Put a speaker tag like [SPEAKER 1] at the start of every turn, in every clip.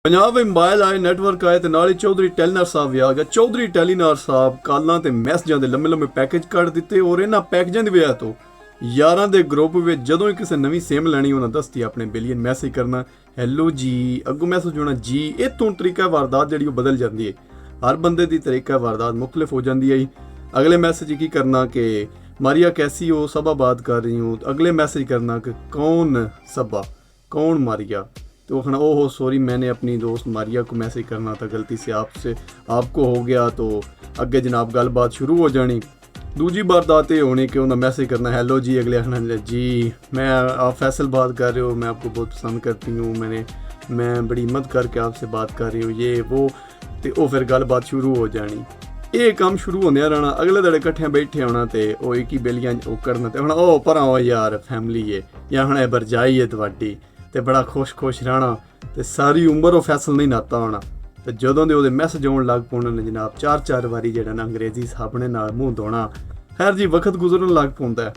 [SPEAKER 1] पंजाब में मोबाइल आए नैटवर्क आए तो नाल ही चौधरी टेलीनार साहब भी आ गया। चौधरी टेलीनार साहब कालां ते मैसेजां दे लम्मे लम्मे पैकेज कट दिते और इन्हां पैकेजां दी वजह तो यारां दे ग्रुप विच जदों ही किसी नवीं सिम लैनी उन्हां दसती अपने बिलियन मैसेज करना हैलो जी, अग्गों मैसेज होना जी। इत्थों तरीका वारदात जिहड़ी ओह बदल जाती है। हर बंदे दी तरीका वारदात मुख्तलिफ हो जाती है। अगले मैसेज की करना कि मारिया कैसी हो, सबा बात कर रही हूँ। अगले मैसेज करना कि कौन सबा, कौन मारिया। तो कहना ओहो सॉरी, मैंने अपनी दोस्त मारिया को मैसेज करना था, गलती से आपको हो गया। तो अगे जनाब गलबात शुरू हो जानी। दूजी वारदात ये होनी कि उन्हें मैसेज करना हैलो जी, अगले आखना जी मैं आप फैसल बात कर रहे हो, मैं आपको बहुत पसंद करती हूँ, मैं बड़ी हिम्मत करके आपसे बात कर रही हूँ, ये वो। तो फिर गलबात शुरू हो जानी। ये काम शुरू होंदे रहना। अगले दड़े कट्ठे बैठे होना तो वो एक ही बेलियां करना तो होना ओ पर आओ यार फैमिली है या हूँ बरजाई है तुहाडी, तो बड़ा खुश रहना। तो सारी उम्र वो फैसल नहीं नाता होना। तो जदों दे मैसेज आउण लग पौने जनाब चार चार वारी जिहड़ा ना अंग्रेजी साबणे नाल मूँह धोना। खैर जी वक्त गुजरन लग पौंदा है।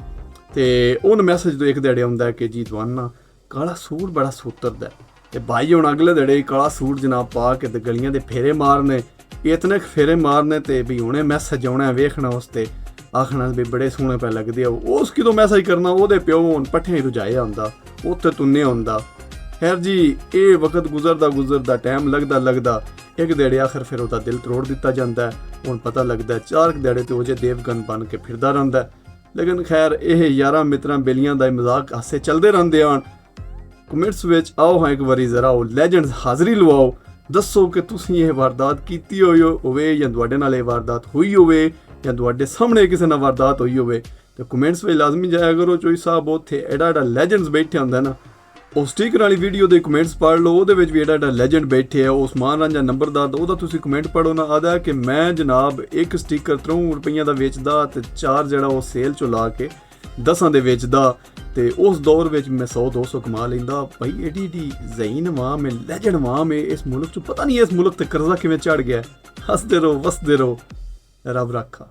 [SPEAKER 1] तो उन मैसेज तो एक दड़े आउंदा कि जी तुहानू काला सूट बड़ा सूतरदा है। तो भाई हुण अगले दड़े काला सूट जनाब पा के गलियां दे फेरे मारने, इतने फेरे मारने ते भी हुणे मैसेज आउणा वेखना उसते आखना भी बड़े सोहणे पे लगदे हो। उस किदों मैसेज करना ओहदे प्यो हुण पट्ठे रुझाया हुंदा, उत्थे तुन्ने हुंदा। खैर जी ये वक्त गुजरदा टाइम लगदा एक देड़े आखिर फिर उसका दिल तरोड़ दिता जाता है। हुण पता लगता है चार देड़े तो अजे देवगन बन के फिरदा रहिंदा है। लेकिन खैर यह यारां मित्रां बेलियां दा मजाक हासे चलते रहंदे हन। कमेंट्स विच आओ हाँ एक बारी जरा वो लैजेंड्स हाज़री लवाओ, दसो कि तुसीं ये वारदात कीती होवे या तुहाडे नाल ये वारदात हुई होवे या तुहाडे सामने किसी नाल वारदात हुई होवे। तो कमेंट्स में लाजमी जाया करो। चोई साहब उत्थे एडा लैजेंड्स बैठे होंदा ना, उस स्टिकर वाली वीडियो के कमेंट्स पढ़ लो, वो भी एडा लैजेंड बैठे है उस्मान रांझा नंबरदार दा, ओहदा तुसीं कमेंट पढ़ो ना। आदा कि मैं जनाब एक स्टिकर 53 रुपइयां दा वेचदा ते चार जड़ा वो सेल चो ला के 10 दे वेचदा। ते उस दौर में मैं 100-200 कमा लेंदा। भाई एडी ज़हीन वाम है, लैजेंड वाम है इस मुल्क चो। पता नहीं इस मुल्क ते कर्जा किवें चढ़ गया। हसदे रहो वसदे रहो, रब रखा।